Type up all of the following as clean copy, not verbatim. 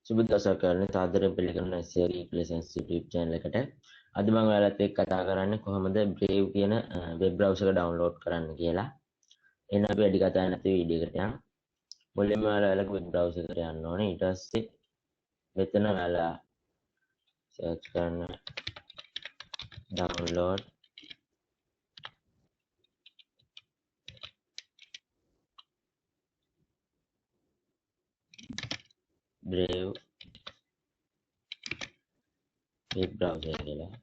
සුබ දවසක් කරන්නේ තාදරෙන් පිළිගන්න Geek Lessons YouTube channel එකට. අද මම ඔයාලත් එක්ක කතා කරන්නේ කොහොමද Brave කියන වෙබ් බ්‍රවුසර් එක ඩවුන්ලෝඩ් කරන්න කියලා. එහෙනම් අපි වැඩි කතා නැති වීඩියෝ එකට යමු. මුලින්ම ඔයාලගේ වෙබ් බ්‍රවුසර් එකට යන්න ඕනේ. ඊට පස්සේ මෙතන ඔයාලා සර්ච් කරන්න download Brave වෙබ් බ්‍රවුසර් කියලා.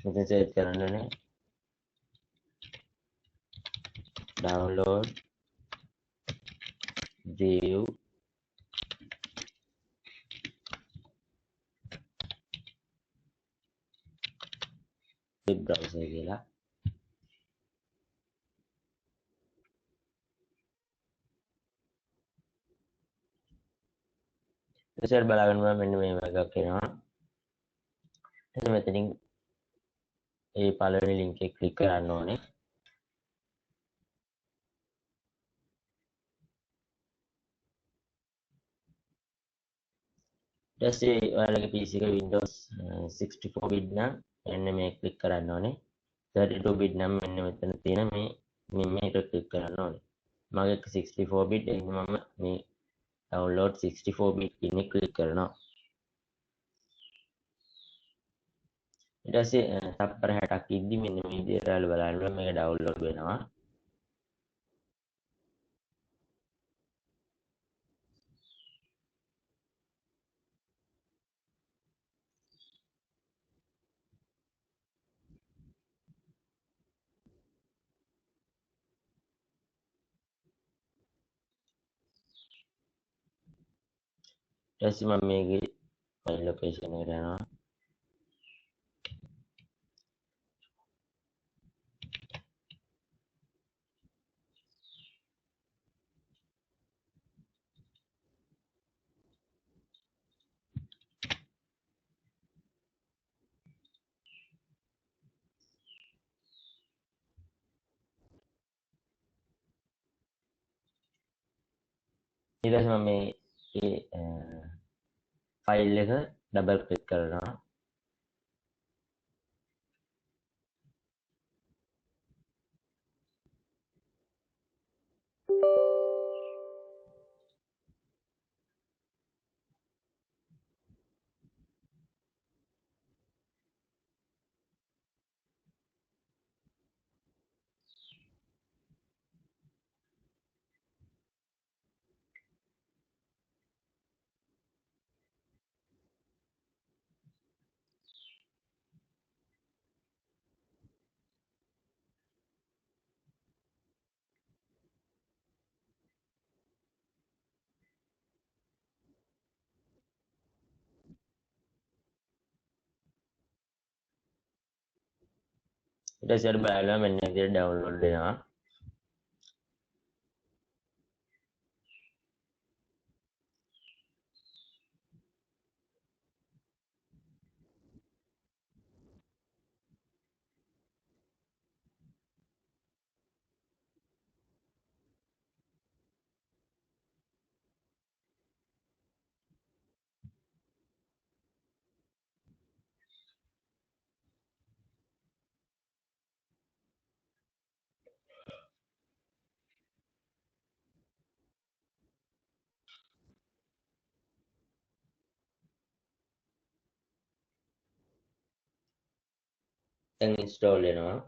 මෙතන සර්ච් කරන්න ඕනේ download Brave වෙබ් බ්‍රවුසර් කියලා. රිසල්ට් බලාගන්න මෙන්න මේ වගේ එකක් එනවා. එතන මෙතනින් ඒ පළවෙනි ලින්ක් එක ක්ලික් කරන්න ඕනේ. ඊට පස්සේ ඔයාලගේ PC එක Windows 64 bit නම් මෙන්න මේ ක්ලික් කරන්න ඕනේ. 32 bit නම් මෙන්න මෙතන තියෙන මේක ක්ලික් කරන්න ඕනේ. මගේ 64 bit එක මම මේ download 64 bit කියන එක ක්ලික් කරනවා. ඊට පස්සේ තත්පර 60ක් ඉද්දි මෙන්න මේ විදිහට ඔයාලා බලන්න මේක download වෙනවා. ඊට පස්සේ මම මේකේ ෆයිල් ලොකේෂන් එකට යනවා. ඊට පස්සේ මම මේ ෆයිල් එක ඩබල් ක්ලික් කරනවා. ඊට පස්සේ අර බලලා මෙන්න විදිහට download වෙනවා. දැන් install වෙනවා.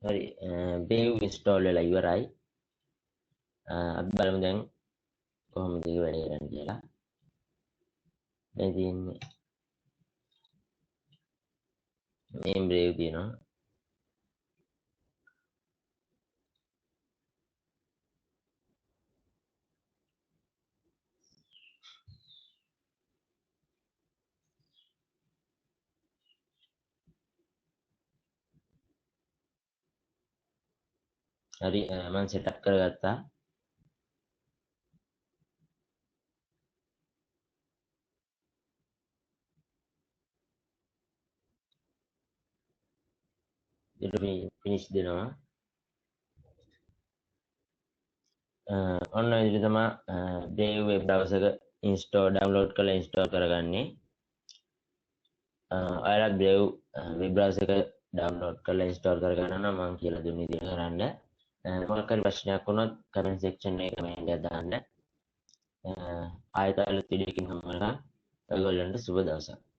හරි Brave install වෙලා ඉවරයි. අපි බලමු දැන් කොහොමද ඒක වැඩ කරන්නේ කියලා. දැන් තියෙන්නේ මේ Brave තියෙනවා. හරි මම setup කරගත්තා. ඊට finish දෙනවා. ඔන්න ඔය විදිහට තමයි Brave web browser එක download කරලා install කරගන්නේ. ඔයාලත් Brave web browser එක download කරලා install කරගන්න නම් මම කියලා දුන්න විදිහට කරන්න. මොකක් හරි ප්‍රශ්නයක් වුණොත් comment section එකේ comment එකක් දාන්න. ආයෙත් අලුත් වීඩියෝ එකකින් හම්බ වෙනකම් ඔයගොල්ලන්ට සුබ දවසක්.